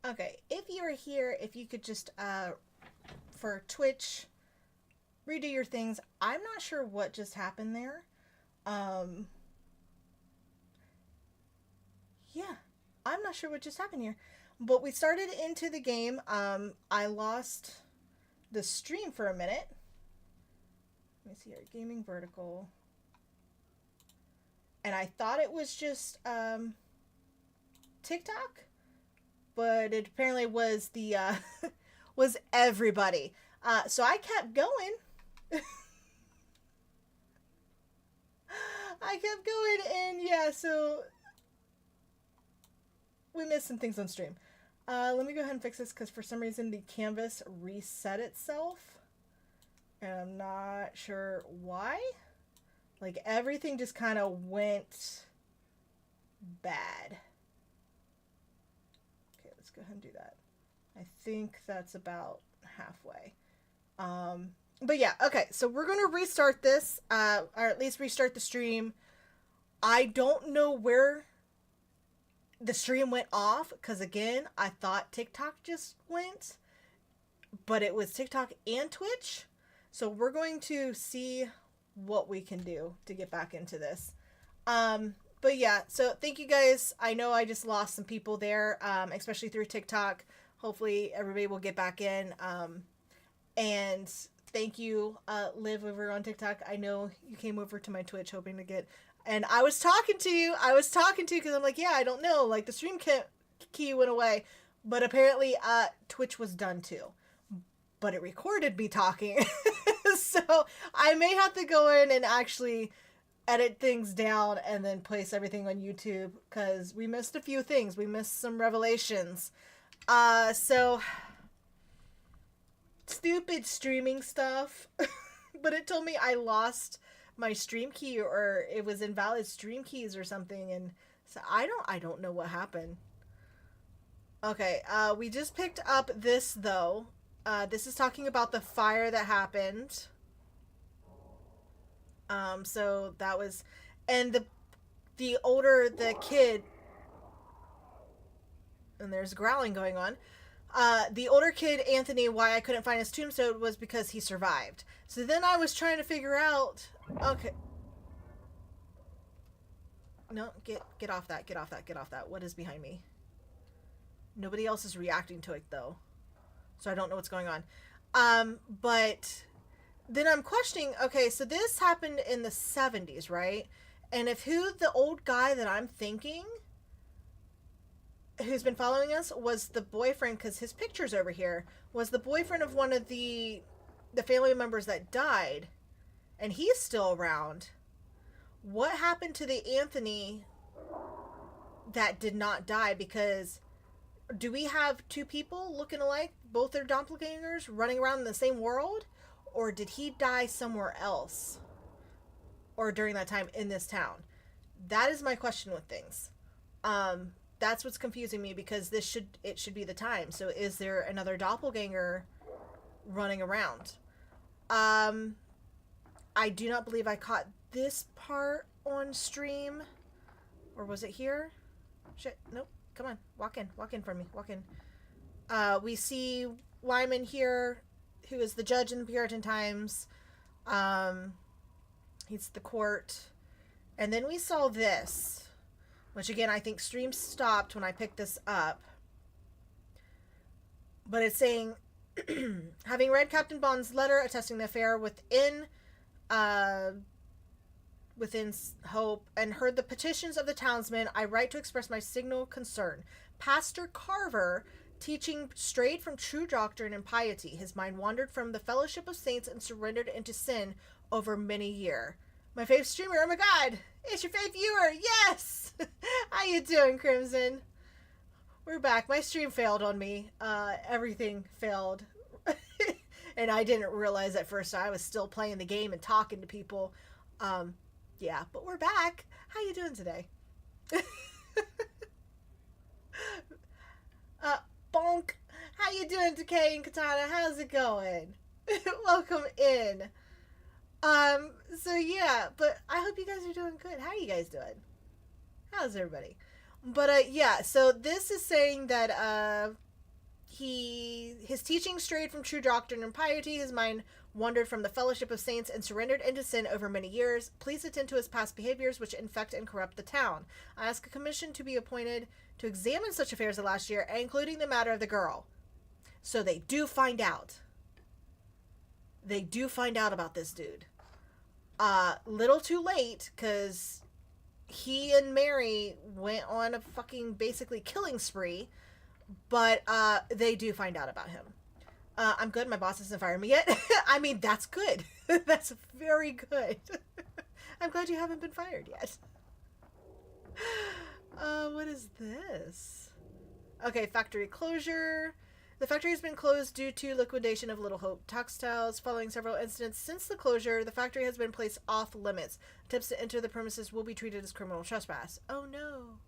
Okay, if you are here, if you could just for Twitch redo your things. I'm not sure what just happened there. Um yeah. I'm not sure what just happened here. But we started into the game. I lost the stream for a minute. Let me see here. Gaming vertical. And I thought it was just TikTok, but it apparently was the was everybody. So I kept going. I kept going, and yeah, so we missed some things on stream. Let me go ahead and fix this because for some reason the canvas reset itself, and I'm not sure why. Like everything just kind of went bad. Okay, let's go ahead and do that. I think that's about halfway. But yeah, okay, so we're gonna restart this, or at least restart the stream. I don't know where the stream went off because again, I thought TikTok just went, but it was TikTok and Twitch. So we're going to see what we can do to get back into this. But yeah, so thank you guys. I know I just lost some people there, especially through TikTok. Hopefully everybody will get back in. And thank you, Liv, over on TikTok. I know you came over to my Twitch hoping to get, and I was talking to you. Because I'm like, yeah, I don't know. Like the stream key went away, but apparently Twitch was done too. But it recorded me talking. So I may have to go in and actually edit things down and then place everything on YouTube because we missed a few things. We missed some revelations. So stupid streaming stuff. But it told me I lost my stream key or it was invalid stream keys or something, and so I don't know what happened. Okay, we just picked up this though. This is talking about the fire that happened. So that was, and the kid, and there's growling going on. The older kid, Anthony, why I couldn't find his tombstone was because he survived. So then I was trying to figure out, okay. No, get off that, get off that, get off that. What is behind me? Nobody else is reacting to it though. So I don't know what's going on. But then I'm questioning, okay, so this happened in the 70s, right? And if who the old guy that I'm thinking who's been following us was the boyfriend, because his picture's over here, was the boyfriend of one of the family members that died, and he's still around. What happened to the Anthony that did not die? Because do we have two people looking alike, both their doppelgangers running around in the same world? Or did he die somewhere else? Or during that time in this town? That is my question with things. That's what's confusing me because it should be the time. So is there another doppelganger running around? I do not believe I caught this part on stream. Or was it here? Shit, nope. Come on, walk in for me, walk in. We see Wyman here, who is the judge in the Puritan times. He's the court. And then we saw this, which again, I think stream stopped when I picked this up. But it's saying, having read Captain Bond's letter attesting the affair within hope and heard the petitions of the townsmen, I write to express my signal concern. Pastor Carver, teaching strayed from true doctrine and piety, his mind wandered from the fellowship of saints and surrendered into sin over many year. My fave streamer, oh my god, it's your fave viewer, yes! How you doing, Crimson? We're back. My stream failed on me. Everything failed. And I didn't realize at first I was still playing the game and talking to people. Yeah, but we're back. How you doing today? Bonk. How you doing, Decay and Katana? How's it going? Welcome in. So yeah, but I hope you guys are doing good. How are you guys doing? How's everybody? But yeah, so this is saying that his teaching strayed from true doctrine and piety. His mind wandered from the fellowship of saints and surrendered into sin over many years. Please attend to his past behaviors, which infect and corrupt the town. I ask a commission to be appointed to examine such affairs of last year, including the matter of the girl. So they do find out. They do find out about this dude. Little too late, because he and Mary went on a fucking basically killing spree, but they do find out about him. I'm good. My boss hasn't fired me yet. I mean, that's good. That's very good. I'm glad you haven't been fired yet. What is this? Okay, factory closure. The factory has been closed due to liquidation of Little Hope Textiles. Following several incidents since the closure, the factory has been placed off limits. Attempts to enter the premises will be treated as criminal trespass. Oh no.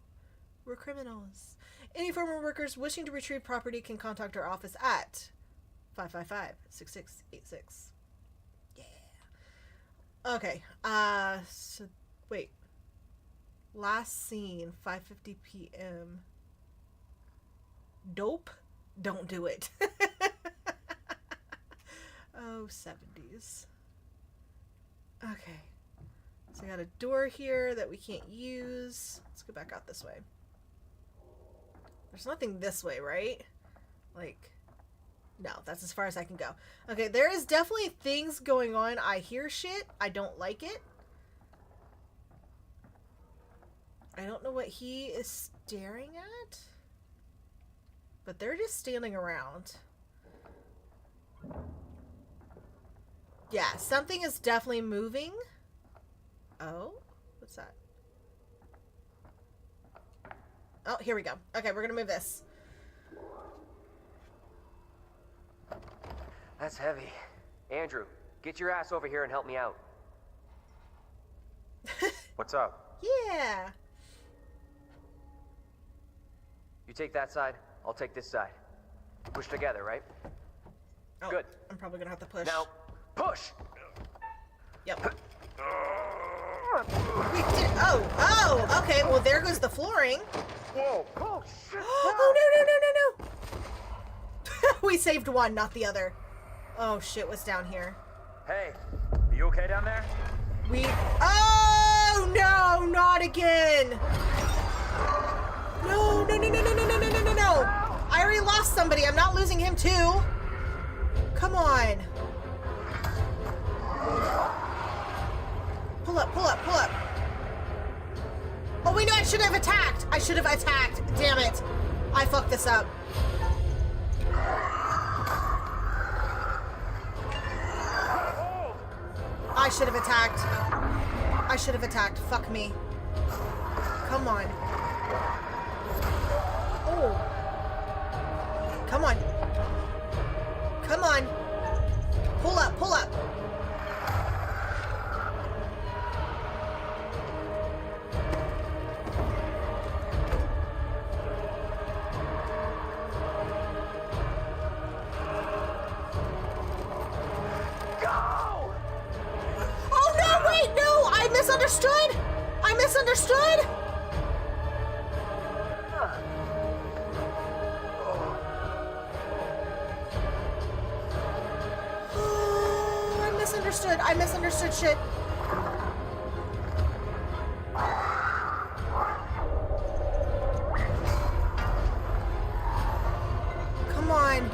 We're criminals. Any former workers wishing to retrieve property can contact our office at 555-6686. Yeah. Okay. So wait. Last seen 5:50 p.m. Dope? Don't do it. Oh, 70s. Okay. So I got a door here that we can't use. Let's go back out this way. There's nothing this way, right? Like, no, that's as far as I can go. Okay, there is definitely things going on. I hear shit. I don't like it. I don't know what he is staring at. But they're just standing around. Yeah, something is definitely moving. Oh, what's that? Oh, here we go. Okay, we're gonna move this. That's heavy. Andrew, get your ass over here and help me out. What's up? Yeah. You take that side, I'll take this side. Push together, right? Oh, good. I'm probably gonna have to push. Now, push! Yep. We did. Oh, okay. Well, there goes the flooring. Whoa! Oh, shit! Oh, no. We saved one, not the other. Oh, shit, what's down here? Hey, are you okay down there? Oh, no, not again. No. I already lost somebody. I'm not losing him, too. Come on. Pull up. Oh, wait, no, I should have attacked. Damn it. I fucked this up. I should have attacked. Fuck me. Come on. Oh. Come on. Pull up. I misunderstood. Oh, I misunderstood shit. Come on.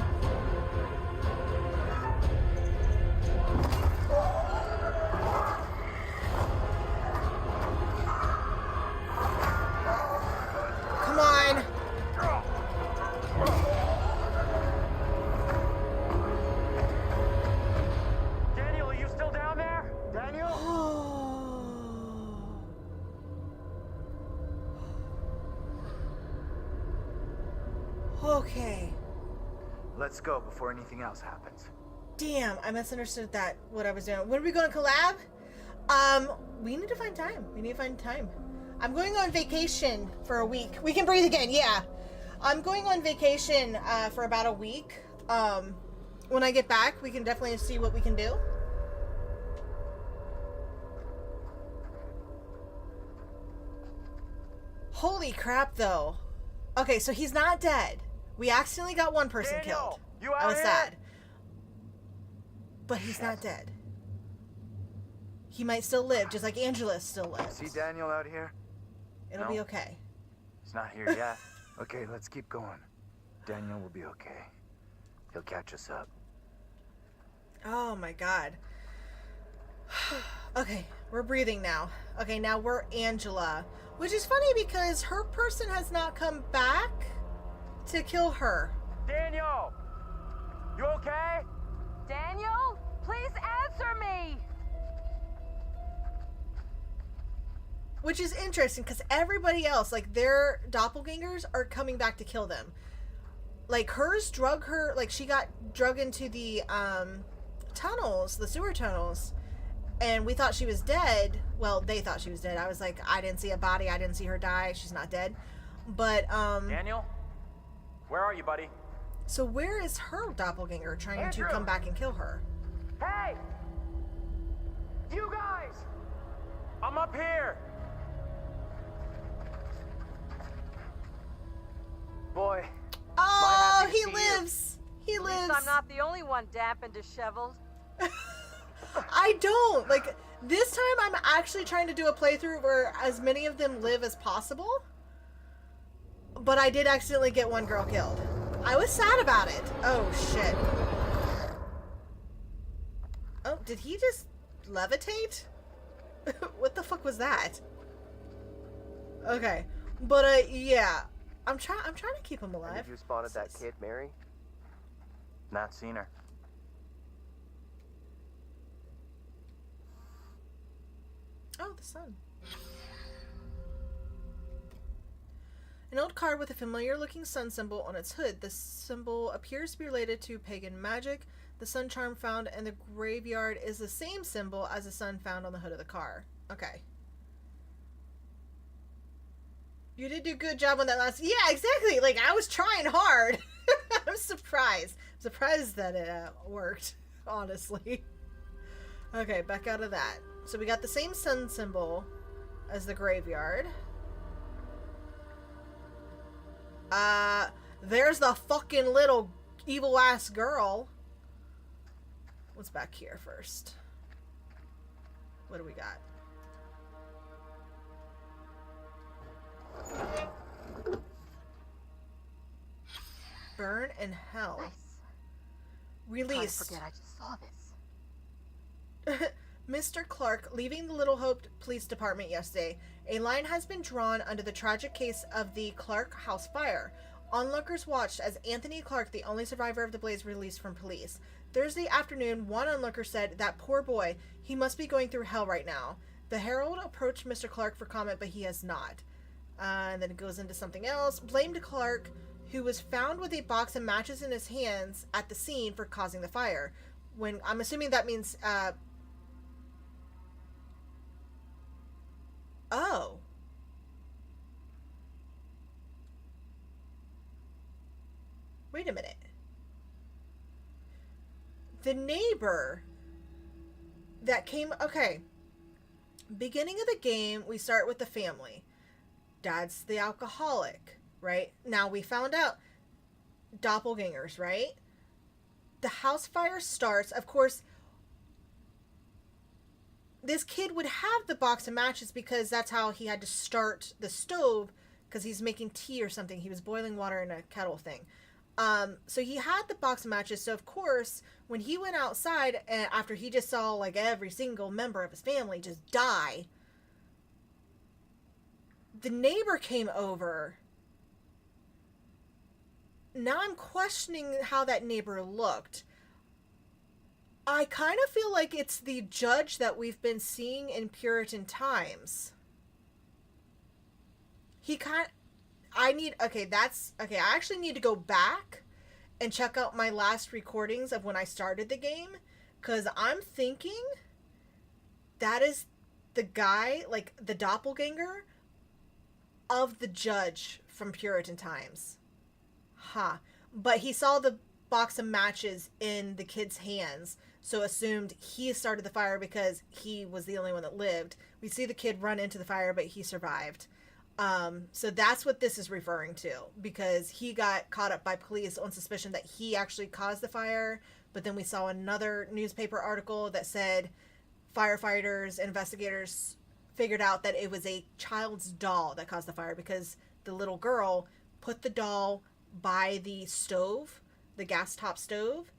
Okay. Let's go before anything else happens. Damn, I misunderstood what I was doing. When are we going to collab? We need to find time. I'm going on vacation for a week. We can breathe again, yeah. I'm going on vacation for about a week. When I get back, we can definitely see what we can do. Holy crap, though. Okay, so he's not dead. We accidentally got one person Daniel, killed. you I out was here? sad. But he's not dead. He might still live, just like Angela still lives. See Daniel out here? It'll No. be okay. He's not here yet. Okay, let's keep going. Daniel will be okay. He'll catch us up. Oh my god. Okay, we're breathing now. Okay, now we're Angela. Which is funny because her person has not come back to kill her. Daniel! You okay? Daniel, please answer me. Which is interesting because everybody else, like their doppelgangers, are coming back to kill them. Like hers drug her, like she got drug into the tunnels, the sewer tunnels, and we thought she was dead. Well, they thought she was dead. I was like, I didn't see a body. I didn't see her die. She's not dead. But Daniel? Where are you, buddy? so where is her doppelganger trying Andrew! to come back and kill her? Hey! You guys! I'm up here! Boy, Oh, happy to he see you. lives. He At least lives. I'm not the only one damp and disheveled. I don't like this time. I'm actually trying to do a playthrough where as many of them live as possible. But I did accidentally get one girl killed. I was sad about it. Oh shit. Oh, did he just levitate? What the fuck was that? Okay, but yeah, I'm trying to keep him alive. Have you spotted that kid, Mary? not seen her. Oh, the sun. An old card with a familiar looking sun symbol on its hood. The symbol appears to be related to pagan magic. The sun charm found in the graveyard is the same symbol as the sun found on the hood of the car. Okay. You did do a good job on that last... Yeah, exactly! Like, I was trying hard! I'm surprised. I'm surprised that it worked, honestly. Okay, back out of that. So we got the same sun symbol as the graveyard. There's the fucking little evil-ass girl. What's back here first? What do we got? Burn in Hell. Nice. Released. I forget I just saw this. Mr. Clark leaving the Little Hope Police Department yesterday. A line has been drawn under the tragic case of the Clark house fire. Onlookers watched as Anthony Clark, the only survivor of the blaze, released from police. Thursday afternoon, one onlooker said, "That poor boy, he must be going through hell right now." The Herald approached Mr. Clark for comment, but he has not. And then it goes into something else. Blamed Clark, who was found with a box of matches in his hands at the scene for causing the fire. When I'm assuming that means, oh. Wait a minute. The neighbor that came... Okay. Beginning of the game, we start with the family. Dad's the alcoholic, right? Now we found out doppelgangers, right? The house fire starts. Of course, this kid would have the box of matches because that's how he had to start the stove, because he's making tea or something. He was boiling water in a kettle thing. So he had the box of matches. So of course, when he went outside and after he just saw like every single member of his family just die, the neighbor came over. Now I'm questioning how that neighbor looked. I kind of feel like it's the judge that we've been seeing in Puritan times. I actually need to go back and check out my last recordings of when I started the game, because I'm thinking that is the guy, like the doppelganger of the judge from Puritan times. Huh. But he saw the box of matches in the kid's hands, so assumed he started the fire because he was the only one that lived. We see the kid run into the fire, but he survived. So that's what this is referring to, because he got caught up by police on suspicion that he actually caused the fire. But then we saw another newspaper article that said firefighters, investigators figured out that it was a child's doll that caused the fire, because the little girl put the doll by the stove, the gas top stove,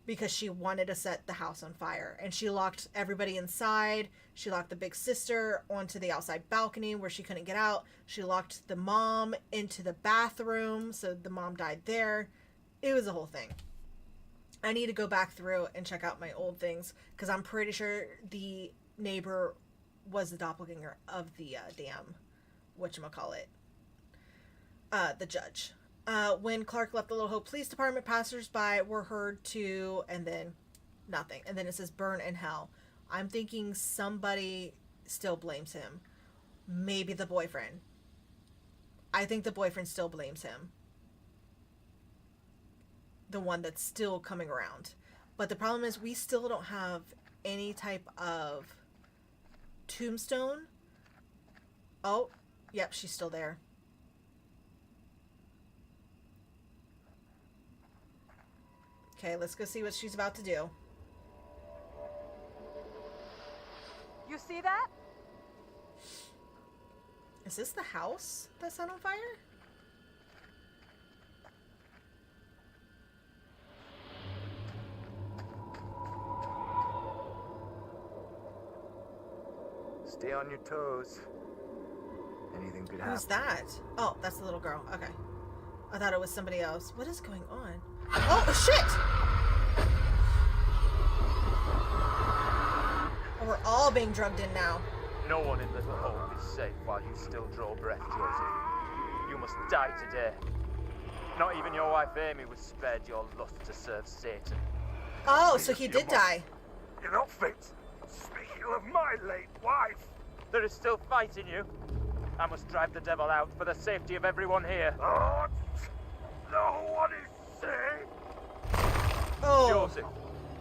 because she wanted to set the house on fire. And she locked everybody inside. She locked the big sister onto the outside balcony where she couldn't get out. She locked the mom into the bathroom, so the mom died there. It was a whole thing. I need to go back through and check out my old things, because I'm pretty sure the neighbor was the doppelganger of the damn whatchamacallit, the judge. When Clark left the Little Hope Police Department, passersby were heard to, and then nothing. And then it says burn in hell. I'm thinking somebody still blames him. Maybe the boyfriend. I think the boyfriend still blames him. The one that's still coming around. But the problem is we still don't have any type of tombstone. Oh, yep, she's still there. Okay, let's go see what she's about to do. You see that? Is this the house that's set on fire? Stay on your toes. Anything could happen. Who's that? Oh, that's the little girl. Okay. I thought it was somebody else. What is going on? Oh, shit! Oh, we're all being drugged in now. No one in Little Hope is safe while you still draw breath, Joseph. You must die today. Not even your wife Amy was spared your lust to serve Satan. Oh, so he did die. You're not fit. Speaking of my late wife. There is still fight in you. I must drive the devil out for the safety of everyone here. Oh, no one is safe. Oh. Joseph,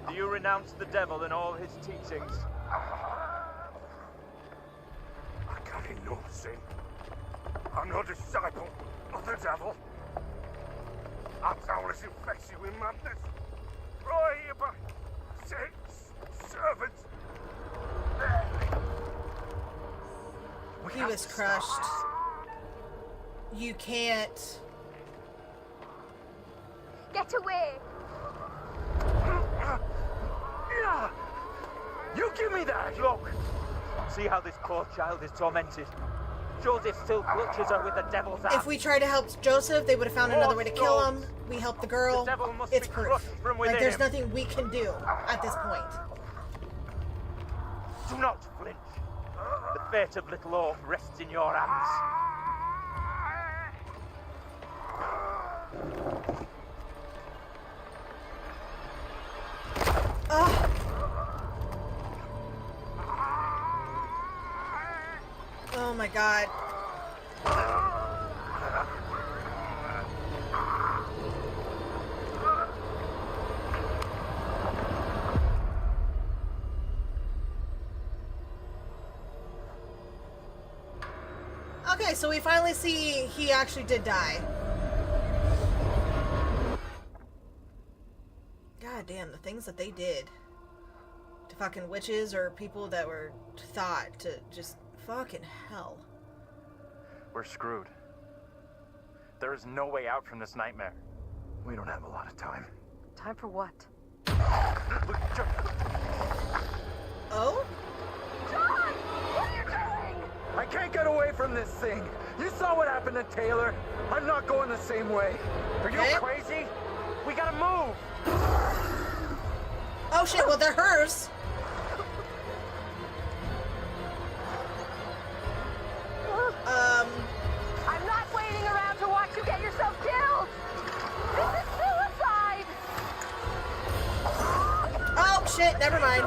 do you renounce the devil and all his teachings? I carry no sin. I'm no disciple of the devil. I'm powerless in face you in madness. Right here by Satan's servants. He was crushed. You can't. Get away! You give me that! Look! See how this poor child is tormented. Joseph still clutches her with the devil's hand. If we tried to help Joseph, they would have found another way to kill him. We helped the girl. The devil must It's be proof. crushed from Like, within there's him. nothing we can do at this point. Do not flinch. The fate of Little Hope rests in your hands. Oh. Oh my god. Okay, so we finally see he actually did die. God damn, the things that they did to fucking witches or people that were thought to just fucking hell. We're screwed. There is no way out from this nightmare. We don't have a lot of time. Time for what? Oh? John! What are you doing? I can't get away from this thing. You saw what happened to Taylor. I'm not going the same way. Are you Okay. crazy? We gotta move! Oh shit, well they're hers. I'm not waiting around to watch you get yourself killed! This is suicide! Oh shit, never mind.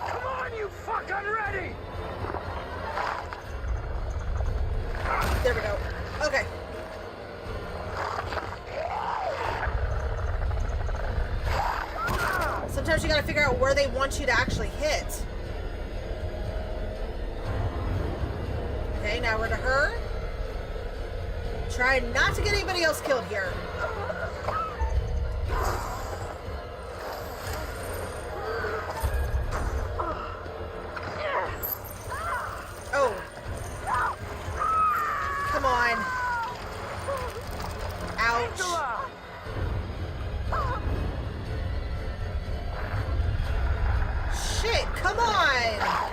Come on, you fuck, I'm ready. There we go. Okay. where they want you to actually hit. Okay, now we're to her. Try not to get anybody else killed here. Oh. Come on. Ouch. Shit, come on.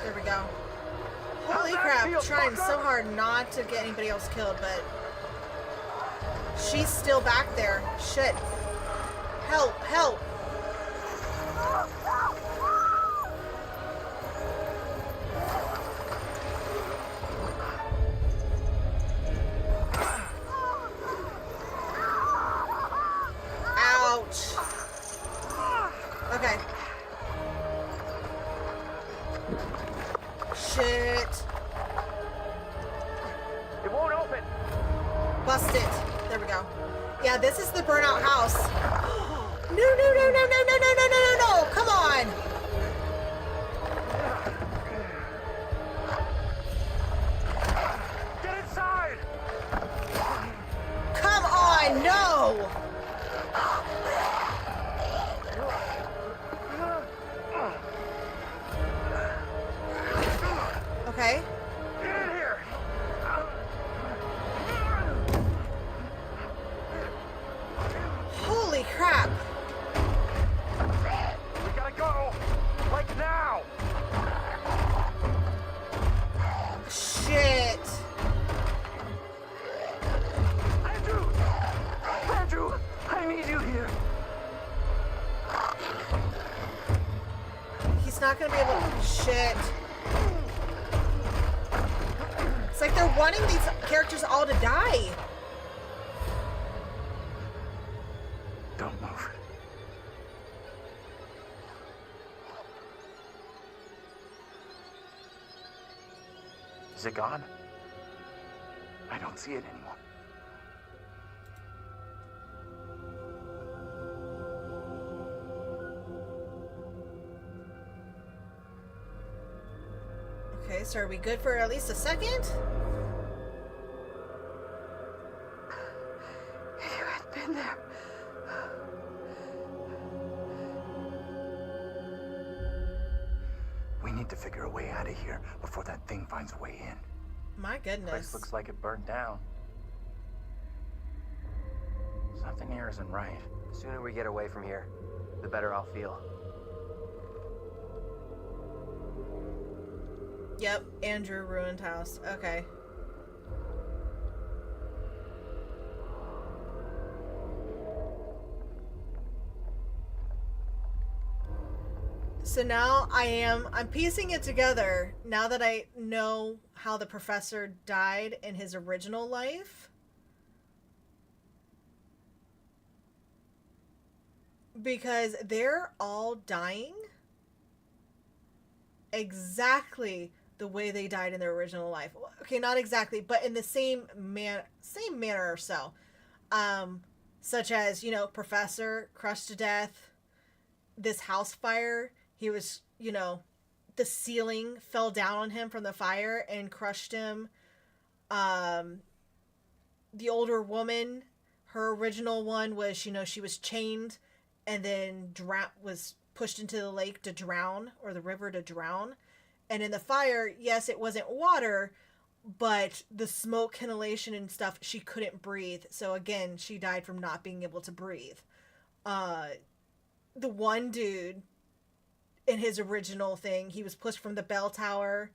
There we go. Holy crap, trying so hard not to get anybody else killed, but she's still back there. Shit. Help, help. Ouch. Okay. Shit. It won't open. Bust it. There we go. Yeah, this is the burnout house. No, no, no, no, no, no, no, no, no, no, no. Come on. Get inside. Come on, no. Okay. Get in here. Holy crap. We gotta go. Like now. Shit. Andrew. Andrew, I need you here. He's not gonna be able to. Shit. It's like they're wanting these characters all to die. Don't move. Is it gone? I don't see it anymore. Okay, so are we good for at least a second? If you had been there. We need to figure a way out of here before that thing finds a way in. My goodness. Place looks like it burned down. Something here isn't right. The sooner we get away from here, the better I'll feel. Yep, Andrew ruined house. Okay. So now I'm piecing it together now that I know how the professor died in his original life. Because they're all dying exactly the way they died in their original life. Okay, not exactly, but in the same manner or so. Such as, you know, Professor crushed to death. This house fire, he was, you know, the ceiling fell down on him from the fire and crushed him. The older woman, her original one was, you know, she was chained and then was pushed into the lake to drown, or the river to drown. And in the fire, yes, it wasn't water, but the smoke inhalation and stuff, she couldn't breathe. So again, she died from not being able to breathe. The one dude in his original thing, he was pushed from the bell tower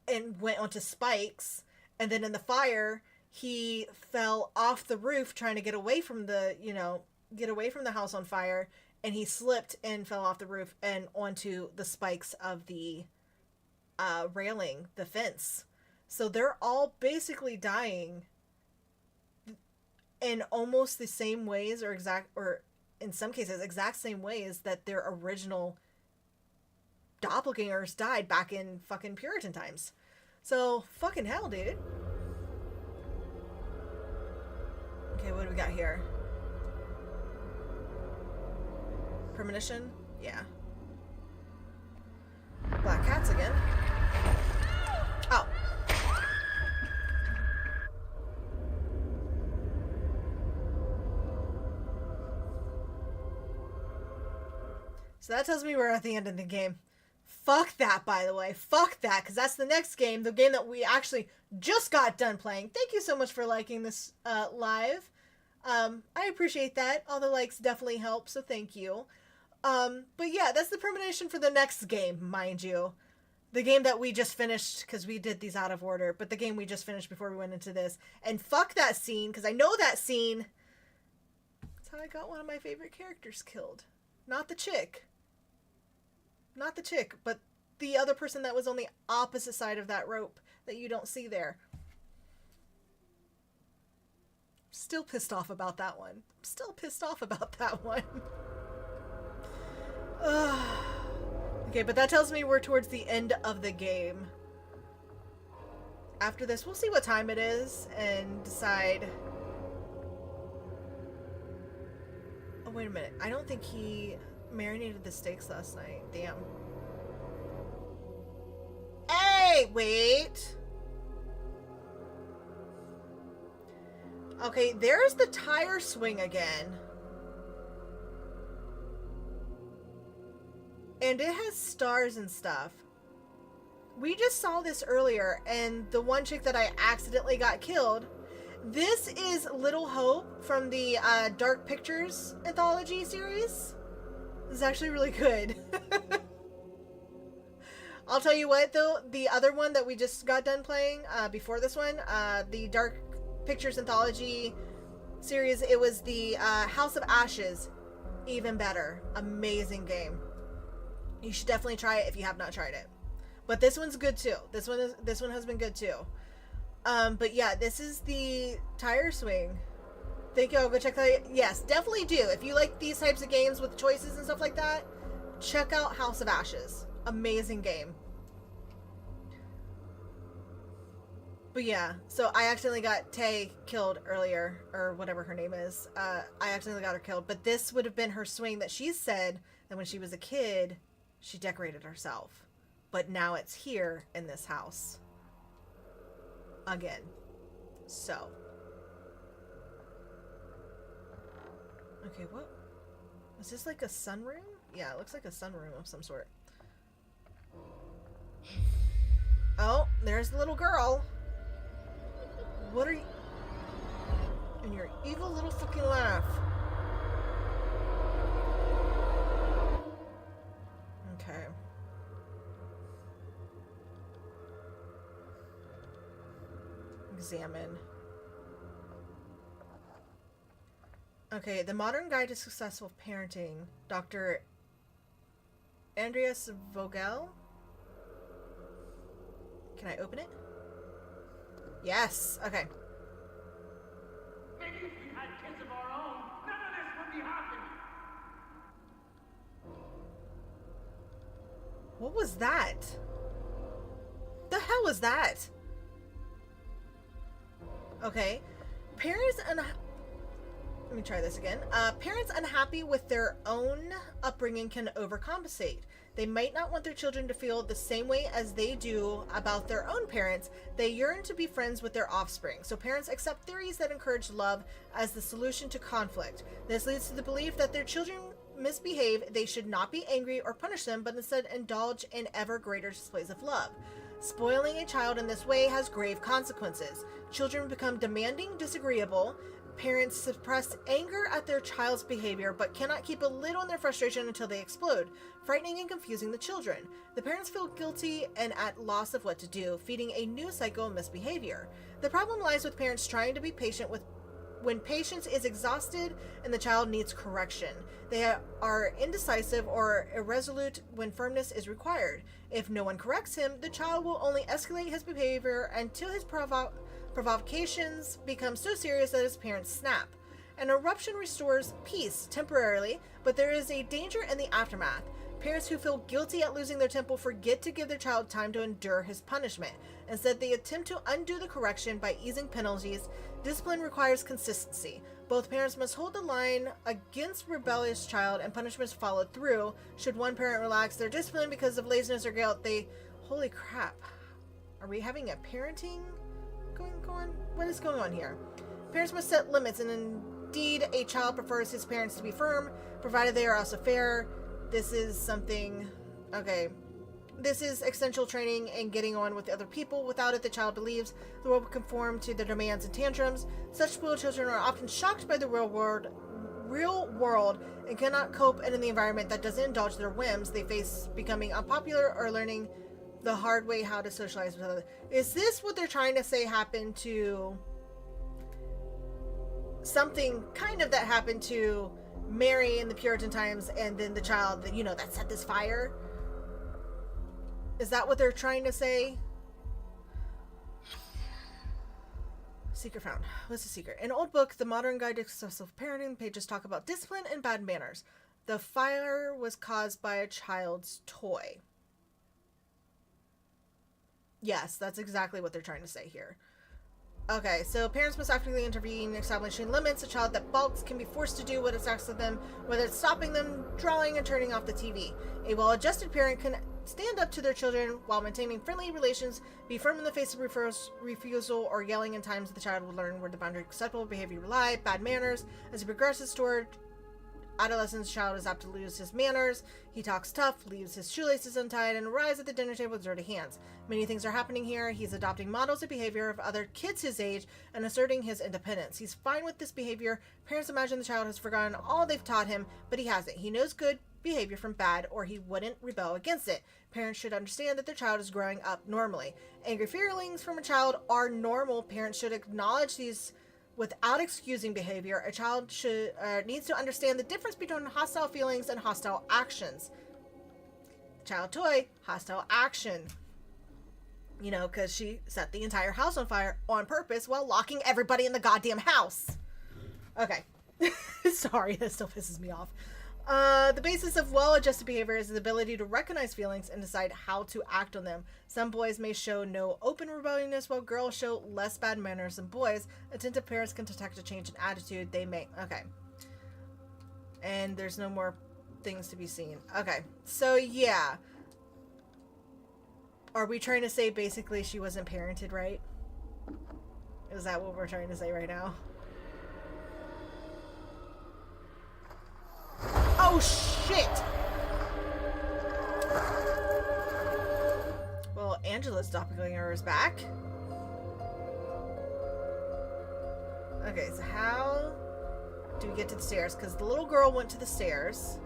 and went onto spikes. And then in the fire, he fell off the roof trying to get away from the, you know, get away from the house on fire. And he slipped and fell off the roof and onto the spikes of the railing, the fence. So they're all basically dying in almost the same ways, or in some cases exact same ways that their original doppelgangers died back in fucking Puritan times. So fucking hell, dude. Okay, what do we got here? Premonition? Yeah. Black cats again. Oh. So that tells me we're at the end of the game. Fuck that, by the way. Fuck that, because that's the next game. The game that we actually just got done playing. Thank you so much for liking this live. I appreciate that. All the likes definitely help, so thank you. But yeah, that's the premonition for the next game, mind you. The game that we just finished, because we did these out of order, but the game we just finished before we went into this. And fuck that scene, because I know that scene. That's how I got one of my favorite characters killed. Not the chick. Not the chick, but the other person that was on the opposite side of that rope that you don't see there. Still pissed off about that one. Still pissed off about that one. Okay, but that tells me we're towards the end of the game. After this, we'll see what time it is and decide. Oh, wait a minute. I don't think he marinated the steaks last night. Damn. Hey, wait. Okay, there's the tire swing again. And it has stars and stuff. We just saw this earlier, and the one chick that I accidentally got killed. This is Little Hope from the Dark Pictures anthology series. This is actually really good. I'll tell you what, though, the other one that we just got done playing before this one, the Dark Pictures anthology series, it was the House of Ashes. Even better. Amazing game. You should definitely try it if you have not tried it. But this one's good too. This one has been good too. But yeah, this is the tire swing. Thank you. I'll go check that. Yes, definitely do. If you like these types of games with choices and stuff like that, check out House of Ashes. Amazing game. But yeah, so I accidentally got Tay killed earlier, or whatever her name is. I accidentally got her killed, but this would have been her swing that she said that when she was a kid, she decorated herself. But now it's here in this house. Again. So. Okay, what? Is this like a sunroom? Yeah, it looks like a sunroom of some sort. Oh, there's the little girl. What are you? And your evil little fucking laugh. Okay. Examine. Okay, The Modern Guide to Successful Parenting. Dr. Andreas Vogel. Can I open it? Yes. Okay. Maybe if we had kids of our own, none of this would be happening. What was that? The hell was that? Okay. Let me try this again. Parents unhappy with their own upbringing can overcompensate. They might not want their children to feel the same way as they do about their own parents. They yearn to be friends with their offspring. So parents accept theories that encourage love as the solution to conflict. This leads to the belief that their children misbehave. They should not be angry or punish them, but instead indulge in ever greater displays of love. Spoiling a child in this way has grave consequences. Children become demanding, disagreeable. Parents suppress anger at their child's behavior but cannot keep a lid on their frustration until they explode, frightening and confusing the children. The parents feel guilty and at loss of what to do, feeding a new cycle of misbehavior. The problem lies with parents trying to be patient with when patience is exhausted and the child needs correction. They are indecisive or irresolute when firmness is required. If no one corrects him, the child will only escalate his behavior until his provocations become so serious that his parents snap. An eruption restores peace temporarily, but there is a danger in the aftermath. Parents who feel guilty at losing their temper forget to give their child time to endure his punishment. Instead, they attempt to undo the correction by easing penalties. Discipline requires consistency. Both parents must hold the line against rebellious child, and punishments followed through. Should one parent relax their discipline because of laziness or guilt, they... Holy crap. Are we having a parenting going on? What is going on here? Parents must set limits, and indeed, a child prefers his parents to be firm, provided they are also fair. This is something... Okay. This is essential training and getting on with other people. Without it, the child believes the world will conform to their demands and tantrums. Such spoiled children are often shocked by the real world and cannot cope in the environment that doesn't indulge their whims. They face becoming unpopular or learning the hard way how to socialize with others. Is this what they're trying to say happened to... something kind of that happened to Mary in the Puritan times, and then the child that, you know, that set this fire? Is that what they're trying to say? Secret found. What's the secret? In an old book, The Modern Guide to Successful Parenting, pages talk about discipline and bad manners. The fire was caused by a child's toy. Yes, that's exactly what they're trying to say here. Okay, so parents must actively intervene, establishing limits. A child that balks can be forced to do what is asked of them, whether it's stopping them, drawing, and turning off the TV. A well-adjusted parent can stand up to their children while maintaining friendly relations, be firm in the face of refusal or yelling. In times the child will learn where the boundary of acceptable behavior lie, bad manners. As he progresses toward adolescence, the child is apt to lose his manners. He talks tough, leaves his shoelaces untied, and arrives at the dinner table with dirty hands. Many things are happening here. He's adopting models of behavior of other kids his age and asserting his independence. He's fine with this behavior. Parents imagine the child has forgotten all they've taught him, but he hasn't. He knows good behavior from bad, or he wouldn't rebel against it. Parents should understand that their child is growing up normally. Angry feelings from a child are normal. Parents should acknowledge these without excusing behavior. A child needs to understand the difference between hostile feelings and hostile actions. Child toy, hostile action. You know, because she set the entire house on fire on purpose while locking everybody in the goddamn house. Okay. Sorry, that still pisses me off. The basis of well-adjusted behavior is the ability to recognize feelings and decide how to act on them. Some boys may show no open rebelliousness, while girls show less bad manners than boys. Attentive parents can detect a change in attitude. They may... Okay. And there's no more things to be seen. Okay. So, yeah. Are we trying to say basically she wasn't parented right? Is that what we're trying to say right now? Oh, shit! Well, Angela's doppelganger is back. Okay, so how do we get to the stairs? Because the little girl went to the stairs.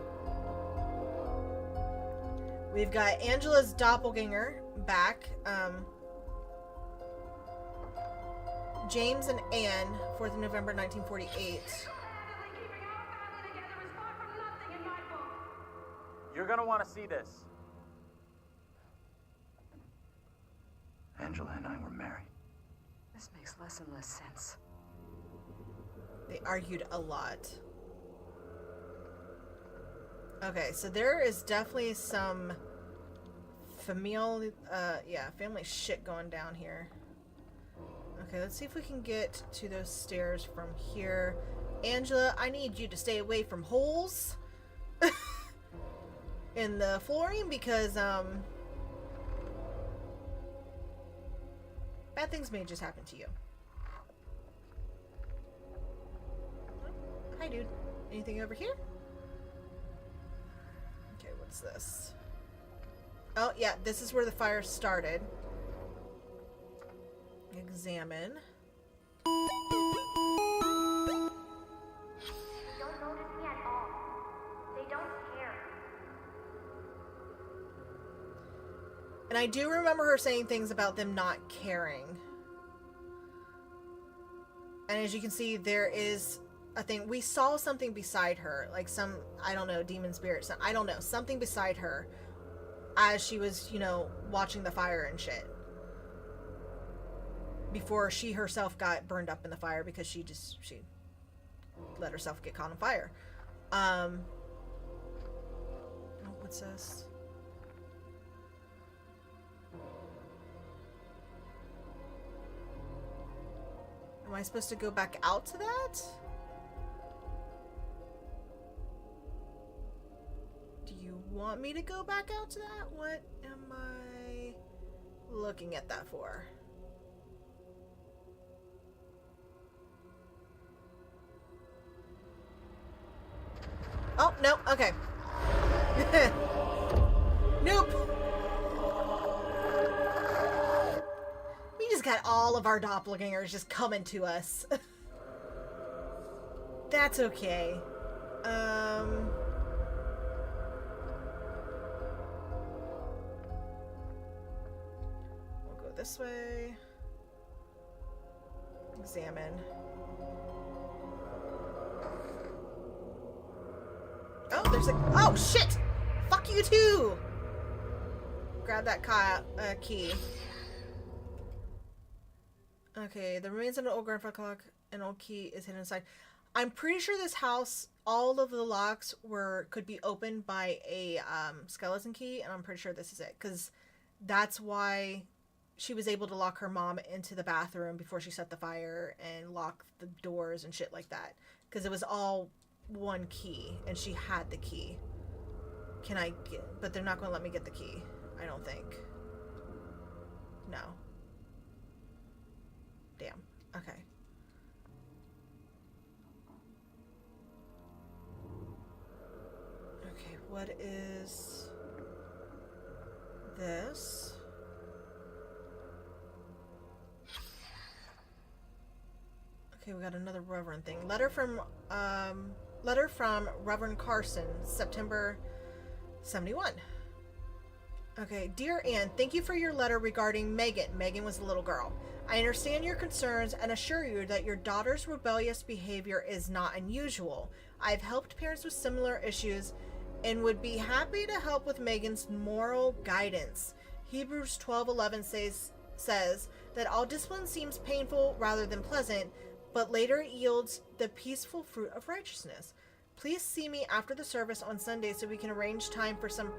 We've got Angela's doppelganger back. James and Anne, 4th of November, 1948. You're gonna want to see this. Angela and I were married. This makes less and less sense. They argued a lot. Okay, so there is definitely some family shit going down here. Okay, let's see if we can get to those stairs from here. Angela, I need you to stay away from holes in the flooring because, bad things may just happen to you. Hi, dude. Anything over here? Okay, what's this? Oh, yeah, this is where the fire started. Examine. Don't notice me at all. They don't care. And I do remember her saying things about them not caring. And as you can see, there is a thing. We saw something beside her, like some, I don't know, demon spirit. I don't know, something beside her as she was, you know, watching the fire and shit. Before she herself got burned up in the fire because she let herself get caught on fire. Oh, what's this? Am I supposed to go back out to that? Do you want me to go back out to that? What am I looking at that for? Oh, no, okay. Nope. We just got all of our doppelgangers just coming to us. That's okay. We'll go this way. Examine. Oh, there's a... Oh, shit! Fuck you, too! Grab that key. Okay, the remains of an old grandfather clock. An old key is hidden inside. I'm pretty sure this house, all of the locks could be opened by a skeleton key, and I'm pretty sure this is it. Because that's why she was able to lock her mom into the bathroom before she set the fire and lock the doors and shit like that. Because it was all one key, and she had the key. Can I get... But they're not going to let me get the key. I don't think. No. Damn. Okay. Okay, what is this? Okay, we got another Reverend thing. Letter from Reverend Carson, September 71. Okay, dear Anne, thank you for your letter regarding Megan. Megan was the little girl. I understand your concerns and assure you that your daughter's rebellious behavior is not unusual. I've helped parents with similar issues and would be happy to help with Megan's moral guidance. Hebrews 12:11 says that all discipline seems painful rather than pleasant, but later it yields the peaceful fruit of righteousness. Please see me after the service on Sunday so we can arrange time for some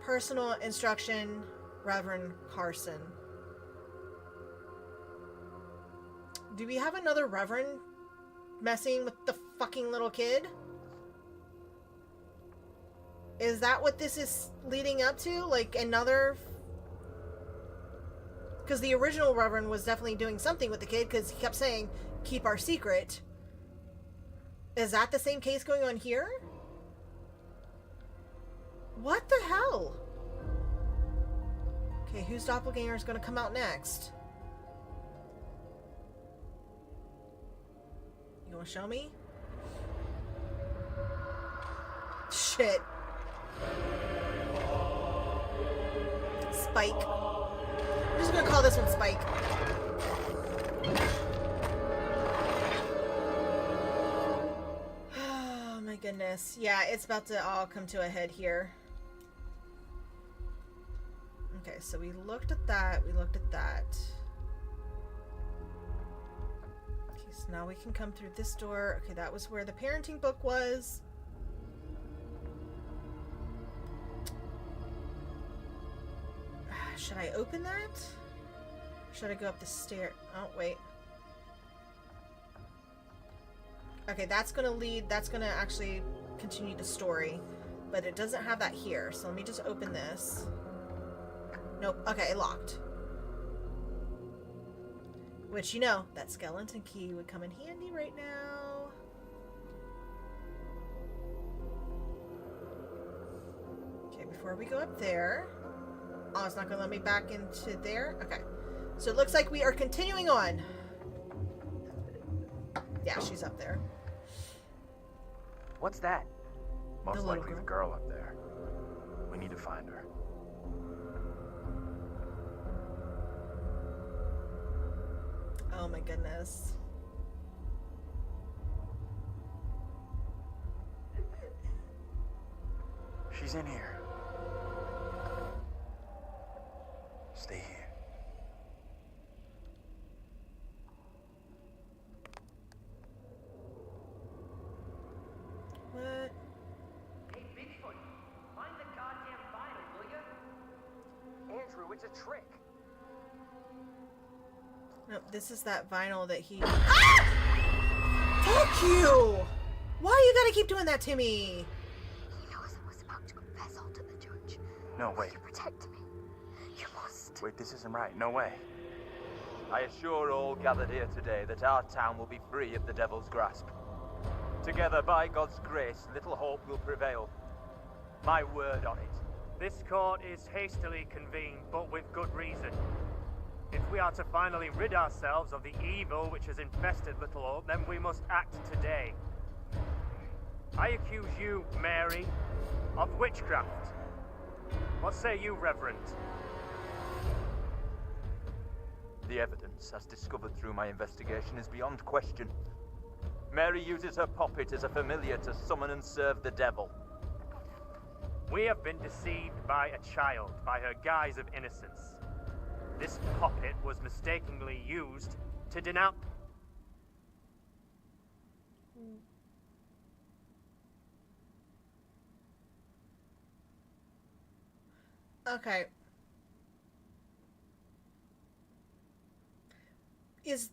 personal instruction. Reverend Carson. Do we have another Reverend messing with the fucking little kid? Is that what this is leading up to? Like another... Because the original Reverend was definitely doing something with the kid because he kept saying, keep our secret. Is that the same case going on here? What the hell? Okay, whose doppelganger is going to come out next? You want to show me? Shit. Spike. I'm just going to call this one Spike. Oh my goodness. Yeah, it's about to all come to a head here. Okay, so we looked at that. We looked at that. Okay, so now we can come through this door. Okay, that was where the parenting book was. Should I open that? Should I go up the stair? Oh, wait. Okay, that's gonna lead, that's gonna actually continue the story, but it doesn't have that here, so let me just open this. Nope, okay, locked. Which, you know, that skeleton key would come in handy right now. Okay, before we go up there... Oh, it's not gonna let me back into there? Okay. So it looks like we are continuing on. Yeah, she's up there. What's that? Most likely the girl up there. We need to find her. Oh my goodness. She's in here. Stay here. What? Hey, Bigfoot, find the goddamn vinyl, will you? Andrew, it's a trick. No, this is that vinyl that he... Ah! Fuck you! Why you gotta keep doing that to me? He knows I was about to confess all to the judge. No, wait. You protect me. You must. Wait, this isn't right. No way. I assure all gathered here today that our town will be free of the devil's grasp. Together, by God's grace, little hope will prevail. My word on it. This court is hastily convened, but with good reason. If we are to finally rid ourselves of the evil which has infested Little Hope, then we must act today. I accuse you, Mary, of witchcraft. What say you, Reverend? The evidence, as discovered through my investigation, is beyond question. Mary uses her puppet as a familiar to summon and serve the devil. We have been deceived by a child, by her guise of innocence. This puppet was mistakenly used to denounce... Okay. Is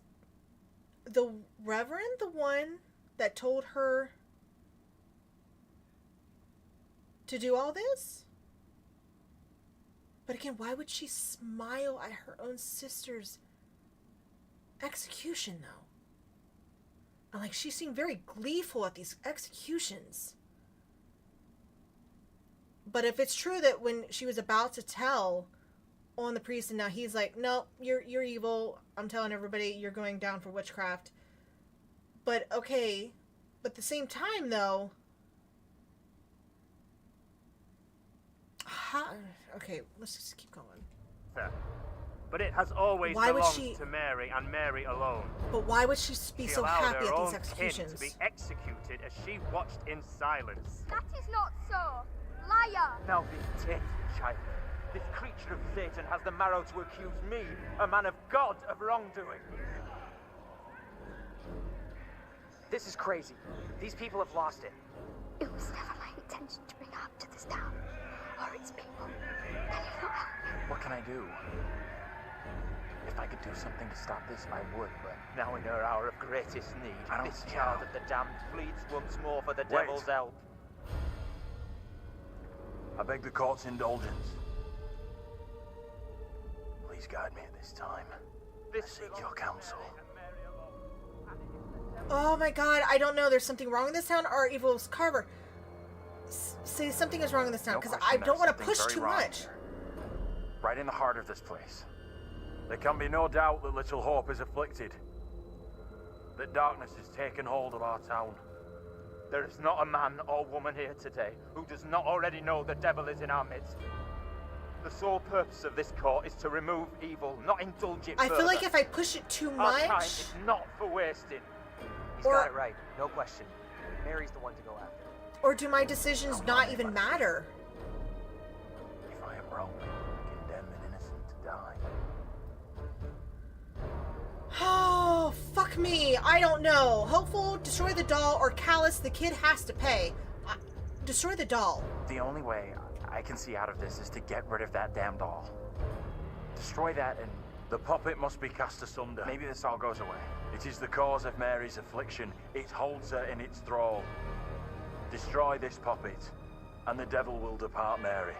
the Reverend the one that told her to do all this? But again, why would she smile at her own sister's execution, though? And like, she seemed very gleeful at these executions. But if it's true that when she was about to tell on the priest, and now he's like, no, you're evil. I'm telling everybody you're going down for witchcraft. But okay, but at the same time, though, okay, let's just keep going. But it has always Why would belonged she- to Mary and Mary alone. But why would she be She so allowed happy her at own these kin executions? to be executed as she watched in silence. That is not so. Liar! Now be taken, child. This creature of Satan has the marrow to accuse me, a man of God, of wrongdoing. This is crazy. These people have lost it. It was never my intention to bring harm to this town or its people. Can you not help me? What can I do? If I could do something to stop this, I would, but... Now in her hour of greatest need, I don't this care. child of the damned pleads once more for the Wait. devil's help. I beg the court's indulgence. Please guide me at this time. I seek your counsel. Oh my god, I don't know. There's something wrong in this town, or Evil's Carver. Say something is wrong in this town, No because question, I don't there's want to something push very too wrong much. here. Right in the heart of this place. There can be no doubt that Little Hope is afflicted. That darkness has taken hold of our town. There is not a man or woman here today who does not already know the devil is in our midst. The sole purpose of this court is to remove evil, not indulge it I further. feel like if I push it too Our time much, is not for wasting. He's got it right. No question. Mary's the one to go after. or do my decisions not even matter? If I am wrong, condemn an innocent to die. Oh, fuck me. I don't know. Hopeful, destroy the doll, or Callus, the kid has to pay. Destroy the doll. The only way I can see out of this is to get rid of that damn doll. Destroy that and... The puppet must be cast asunder. Maybe this all goes away. It is the cause of Mary's affliction. It holds her in its thrall. Destroy this puppet, and the devil will depart Mary.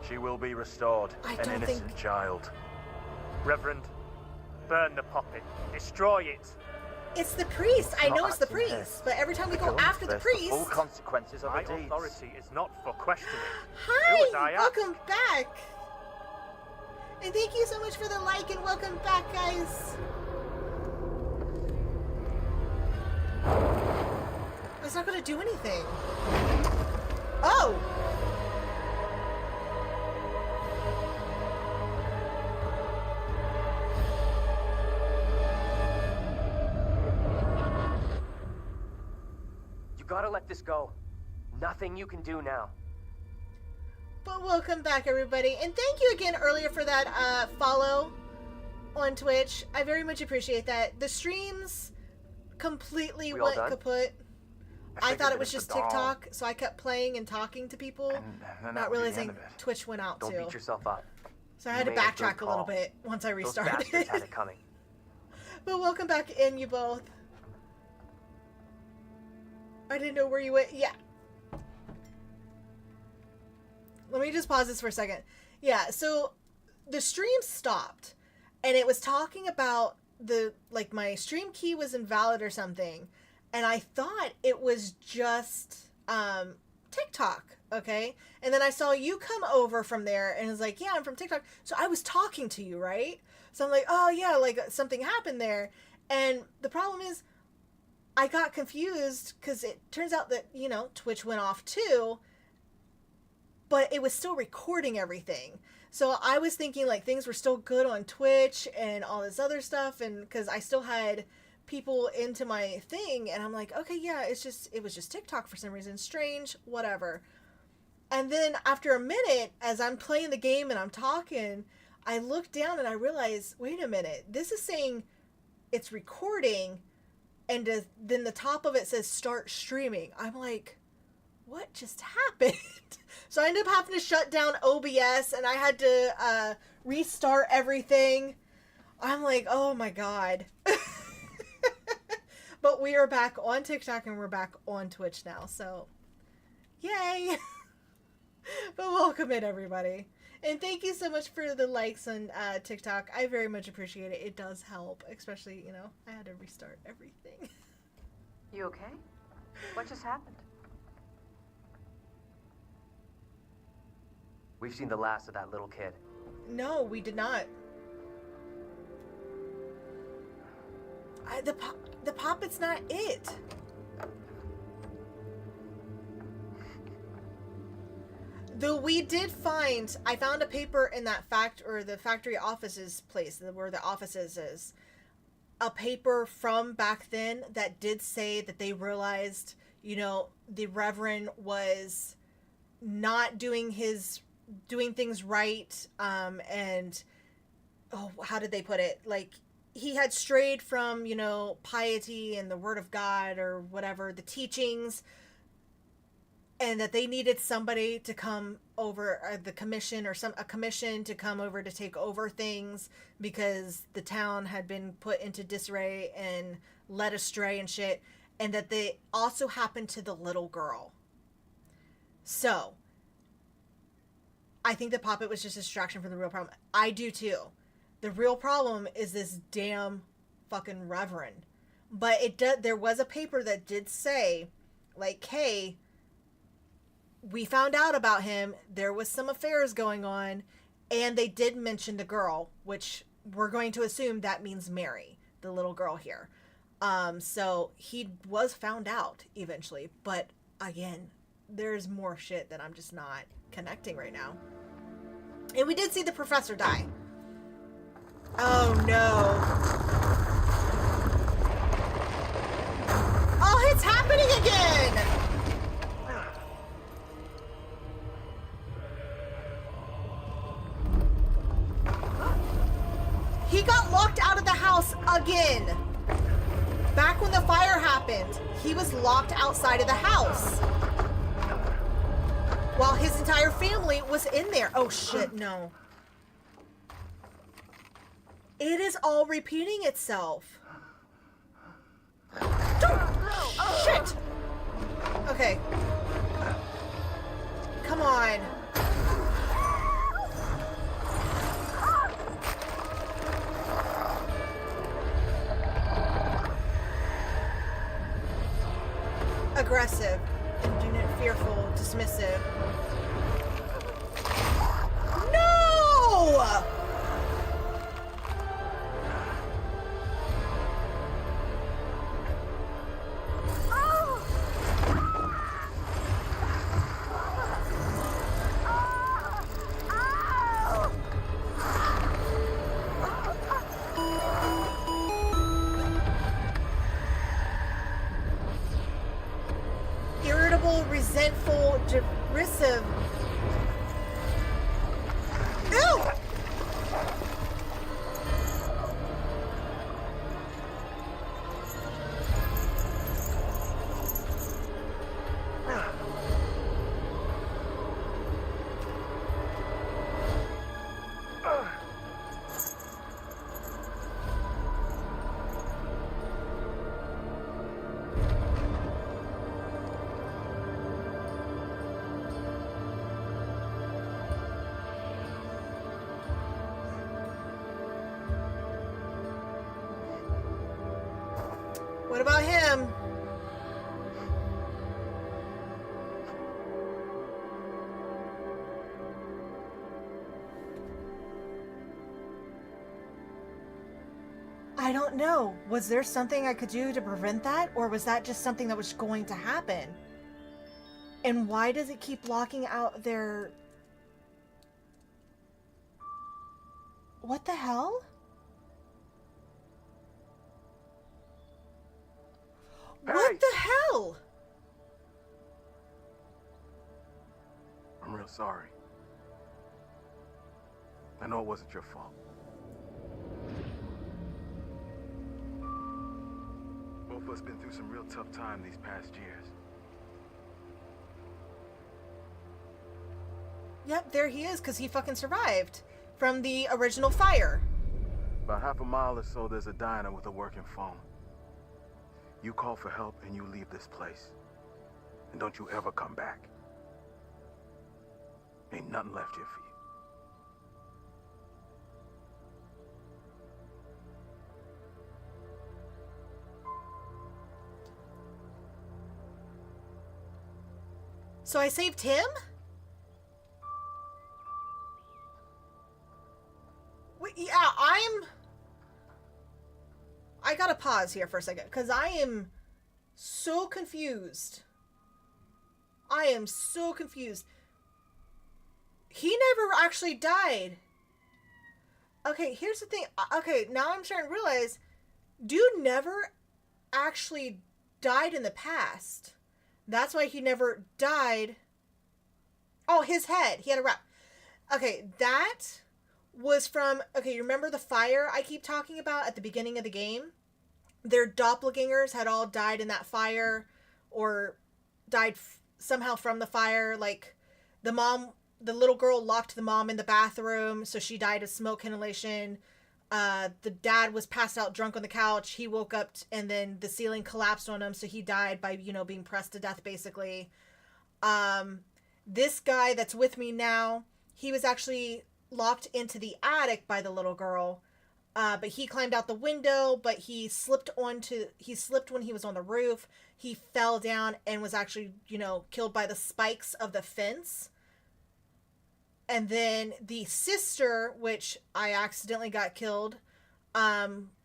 She will be restored, I an don't innocent think- child. Reverend, burn the puppet. Destroy it. It's the priest. I not know it's the acting here. priest, but every time we go Villains after the face priest... full consequences of My her deeds. authority is not for questioning. Hi! Do as I ask. Welcome back! And thank you so much for the like and welcome back, guys! It's not gonna do anything. Oh! You gotta let this go. Nothing you can do now. But welcome back, everybody, and thank you again earlier for that follow on Twitch. I very much appreciate that. The streams completely We all went done? kaput. I figured thought it it was was just the doll. TikTok, so I kept playing and talking to people, And then that not would be the realizing end of it. Twitch went out Don't too. beat yourself up. So I had to You made a good backtrack a little call. bit once I Those restarted. bastards had it coming. But welcome back in, you both. I didn't know where you went. Yeah. Let me just pause this for a second. Yeah, so the stream stopped and it was talking about my stream key was invalid or something. And I thought it was just TikTok, okay? And then I saw you come over from there and it was like, yeah, I'm from TikTok. So I was talking to you, right? So I'm like, oh yeah, like something happened there. And the problem is I got confused because it turns out that, you know, Twitch went off too, but it was still recording everything. So I was thinking like things were still good on Twitch and all this other stuff. And because I still had people into my thing and I'm like, okay, yeah, it was just TikTok for some reason. Strange, whatever. And then after a minute, as I'm playing the game and I'm talking, I look down and I realize, wait a minute, this is saying it's recording, and then the top of it says start streaming. I'm like, what just happened? So I ended up having to shut down OBS and I had to restart everything. I'm like, oh my God. But we are back on TikTok and we're back on Twitch now, so yay. But welcome in, everybody. And thank you so much for the likes on TikTok. I very much appreciate it. It does help, especially, you know, I had to restart everything. You okay? What just happened? We've seen the last of that little kid. No, we did not. The puppet's not it. Though we did find, I found a paper in that the factory offices place where the offices is, a paper from back then that did say that they realized, you know, the Reverend was not doing things right, and how did they put it? Like, he had strayed from, you know, piety and the Word of God or whatever, the teachings, and that they needed somebody to come over, the commission, or a commission to come over to take over things because the town had been put into disarray and led astray and shit, and that they also happened to the little girl. So I think the puppet was just a distraction from the real problem. I do too. The real problem is this damn fucking Reverend. But there was a paper that did say, like, hey, we found out about him. There was some affairs going on, and they did mention the girl, which we're going to assume that means Mary, the little girl here. So he was found out eventually, but again, there's more shit that I'm just not connecting right now. And we did see the professor die. Oh no. Oh, it's happening again! He got locked out of the house again. Back when the fire happened, he was locked outside of the house while his entire family was in there. Oh shit, no. It is all repeating itself. Shit! Okay. Come on. Aggressive, indignant, fearful, dismissive. No! resentful, derisive. Ew! What about him? I don't know. Was there something I could do to prevent that? Or was that just something that was going to happen? And why does it keep locking out their... What the hell? What the hell? I'm real sorry. I know it wasn't your fault. Both of us been through some real tough time these past years. Yep, there he is, because he fucking survived from the original fire. About half a mile or so, there's a diner with a working phone. You call for help and you leave this place. And don't you ever come back. Ain't nothing left here for you. So I saved him? Wait, yeah, I gotta pause here for a second, because I am so confused. I am so confused. He never actually died. Okay, here's the thing. Okay, now I'm starting to realize, dude never actually died in the past. That's why he never died. Oh, his head. He had a wrap. Okay, that was from... Okay, you remember the fire I keep talking about at the beginning of the game? Their doppelgangers had all died in that fire, or died somehow from the fire. Like, the mom... The little girl locked the mom in the bathroom, so she died of smoke inhalation. The dad was passed out drunk on the couch. He woke up and then the ceiling collapsed on him, so he died by, you know, being pressed to death, basically. This guy that's with me now, he was actually locked into the attic by the little girl. But he climbed out the window, but he slipped when he was on the roof. He fell down and was actually, you know, killed by the spikes of the fence. And then the sister, which I accidentally got killed,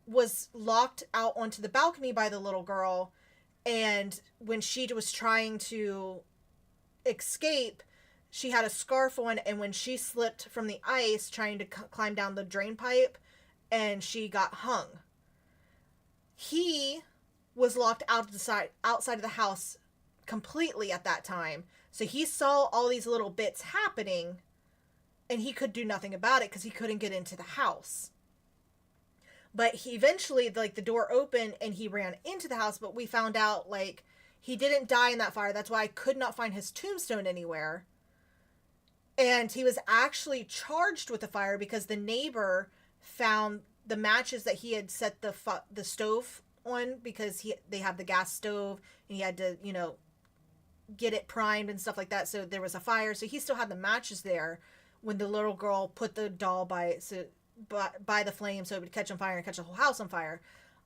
was locked out onto the balcony by the little girl. And when she was trying to escape, she had a scarf on. And when she slipped from the ice trying to climb down the drain pipe, and she got hung. He was locked outside of the house completely at that time. So he saw all these little bits happening, and he could do nothing about it because he couldn't get into the house. But he eventually, like, the door opened and he ran into the house, but we found out, like, he didn't die in that fire. That's why I could not find his tombstone anywhere. And he was actually charged with the fire because the neighbor found the matches that he had set the stove on, because they have the gas stove and he had to, you know, get it primed and stuff like that. So there was a fire. So he still had the matches there when the little girl put the doll by the flame so it would catch on fire and catch the whole house on fire.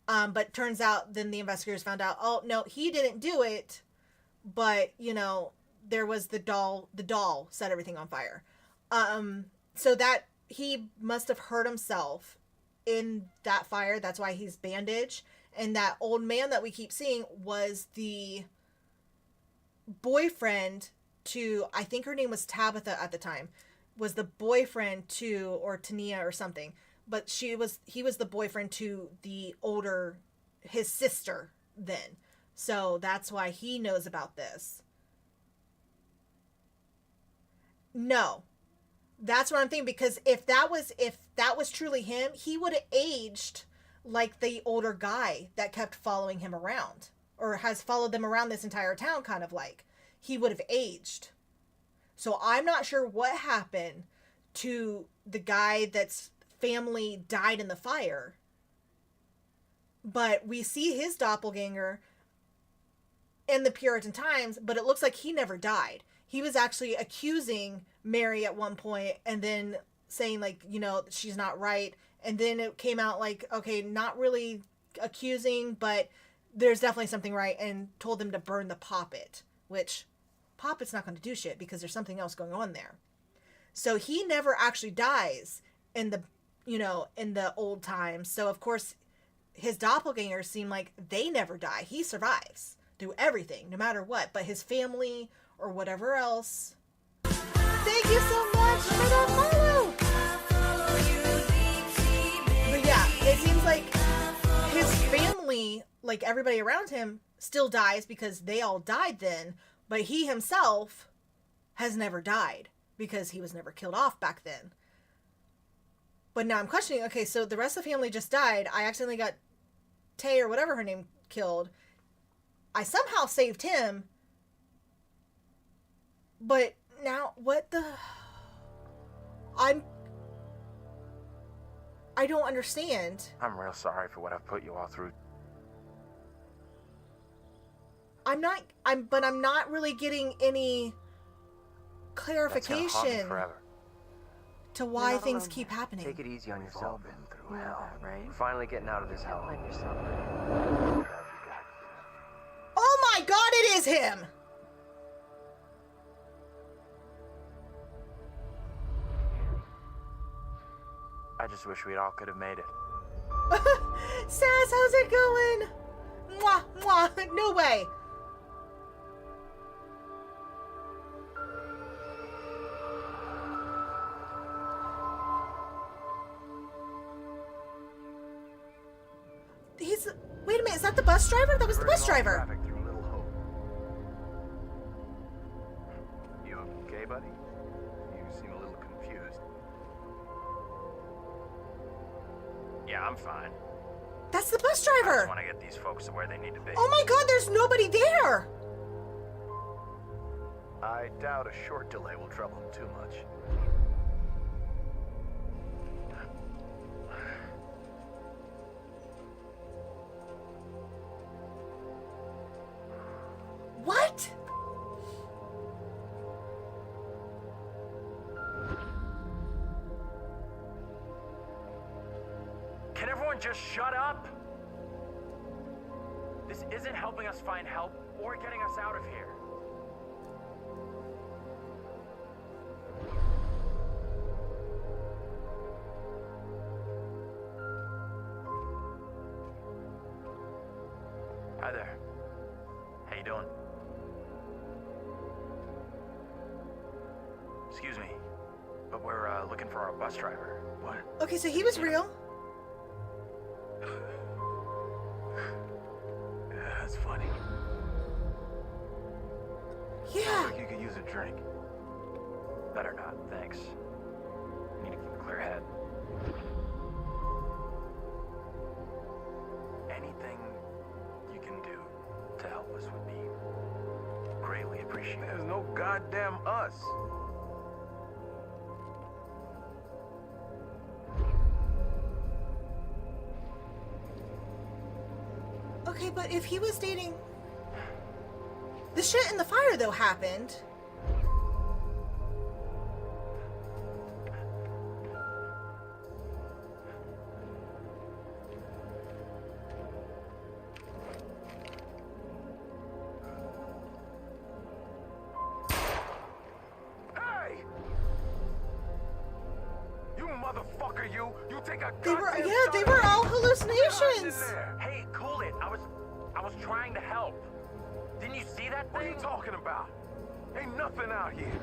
But turns out then the investigators found out, oh, no, he didn't do it. But, you know, there was the doll set everything on fire. So that he must have hurt himself in that fire. That's why he's bandaged. And that old man that we keep seeing was the boyfriend to, I think her name was Tabitha at the time, was the boyfriend to, or Tania or something, but he was the boyfriend to his sister then. So that's why he knows about this. No. That's what I'm thinking, because if that was truly him, he would have aged like the older guy that kept following him around, or has followed them around this entire town, kind of like. He would have aged. So I'm not sure what happened to the guy that's family died in the fire. But we see his doppelganger in the Puritan times, but it looks like he never died. He was actually accusing Mary at one point and then saying, like, you know, she's not right. And then it came out like, okay, not really accusing, but there's definitely something right, and told them to burn the poppet, which poppet's not going to do shit because there's something else going on there. So he never actually dies in the, you know, in the old times. So of course his doppelgangers seem like they never die. He survives through everything, no matter what. But his family or whatever else. Thank you so much for that follow. But yeah, it seems like his family, like everybody around him, still dies because they all died then. But he himself has never died because he was never killed off back then. But now I'm questioning, okay, so the rest of the family just died. I accidentally got Tay, or whatever her name, killed. I somehow saved him. But now, what the... I don't understand. I'm real sorry for what I've put you all through. I'm not really getting any clarification to why things keep happening. Take it easy on yourself. Been through hell, Right? We're finally getting out of this hell. Oh my god, it is him! I just wish we all could have made it. Sass, how's it going? Mwah, mwah, no way. Wait a minute, is that the bus driver? That was the bus driver. Traffic through Little Hope. You okay, buddy? You seem a little confused. Yeah, I'm fine. That's the bus I driver. just want to get these folks to where they need to be. Oh my god, there's nobody there. I doubt a short delay will trouble him too much. What? Can everyone just shut up? This isn't helping us find help or getting us out of here. Hi there. How you doing? Excuse me, but we're looking for our bus driver. What? Okay, so he was real. Yeah, that's funny. Yeah. Like you could use a drink. Better not, thanks. I need to keep a clear head. Anything you can do to help us would be greatly appreciated. There's no goddamn us. Okay, but if he was dating... The shit in the fire, though, happened. Hey! You motherfucker, you! You take a They were, goddamn yeah, they shot were at me. all Get hallucinations. in there. Hey, cool it. I was trying to help. Didn't you see that What are thing? you talking about? Ain't nothing out here.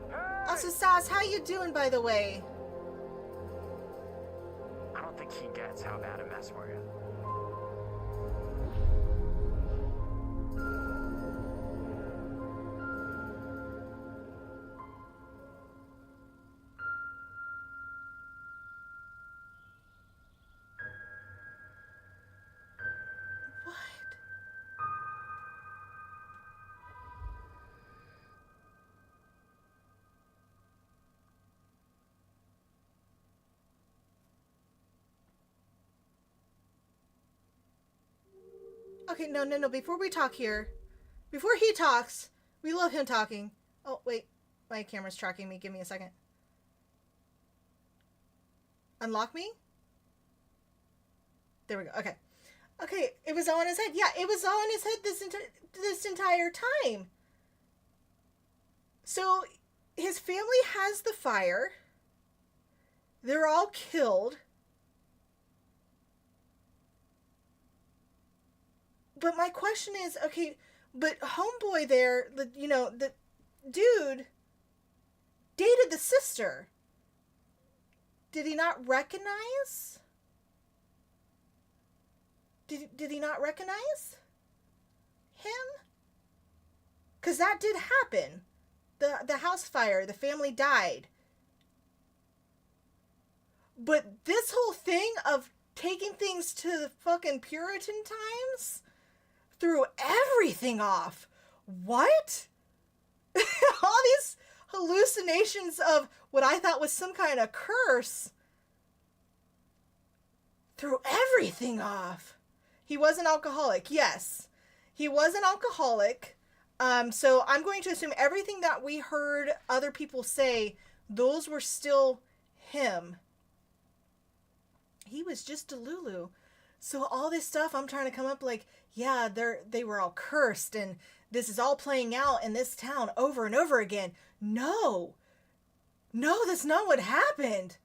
Hey! Also, Sass, how you doing, by the way? I don't think he gets how bad a mess we're in. Okay, no. Before we talk here, before he talks, we love him talking. Oh, wait. My camera's tracking me. Give me a second. Unlock me? There we go. Okay. Okay, it was all in his head. Yeah, it was all in his head this entire time. So, his family has the fire. They're all killed. But my question is, okay, but homeboy there, the dude dated the sister. Did he not recognize? Did he not recognize him? Because that did happen. The house fire, the family died. But this whole thing of taking things to the fucking Puritan times threw everything off. What? All these hallucinations of what I thought was some kind of curse threw everything off. He was an alcoholic. Yes, he was an alcoholic. So I'm going to assume everything that we heard other people say, those were still him. He was just Delulu. So all this stuff, I'm trying to come up like, yeah, they were all cursed and this is all playing out in this town over and over again. No, that's not what happened.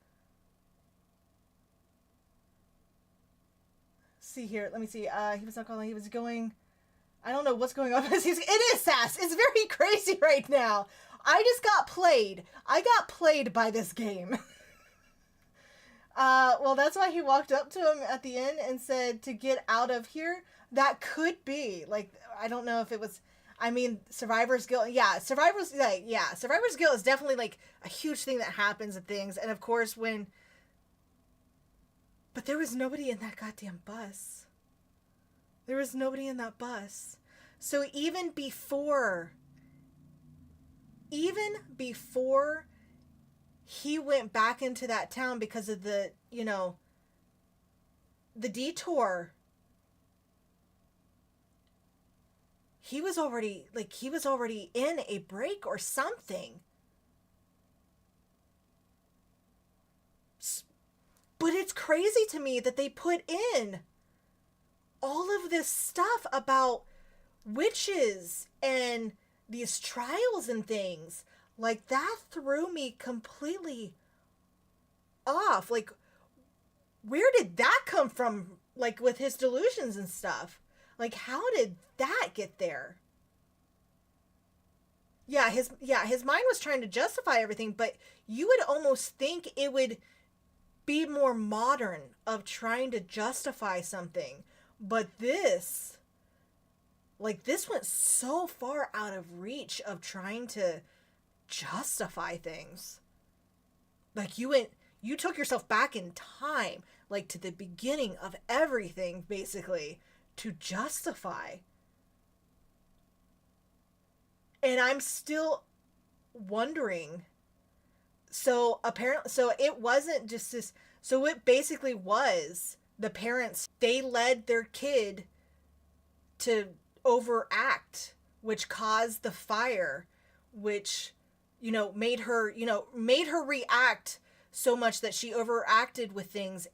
See here, let me see. He was not calling, he was going, I don't know what's going on. It is Sass. It's very crazy right now. I just got played. I got played by this game. Well, that's why he walked up to him at the end and said to get out of here. That could be. Like, I don't know if it was, I mean, Survivor's Guilt. Yeah, Survivor's Guilt is definitely, like, a huge thing that happens at things. And, of course, but there was nobody in that goddamn bus. There was nobody in that bus. So even before he went back into that town because of the detour, he was already in a break or something. But it's crazy to me that they put in all of this stuff about witches and these trials and things. Like, that threw me completely off. Like, where did that come from? Like, with his delusions and stuff. Like, how did that get there? Yeah, his mind was trying to justify everything, but you would almost think it would be more modern of trying to justify something. But this went so far out of reach of trying to justify things. Like, you took yourself back in time, like to the beginning of everything, basically, to justify. And I'm still wondering. So it wasn't just this. So it basically was the parents. They led their kid to overact, which caused the fire, which, made her react so much that she overacted with things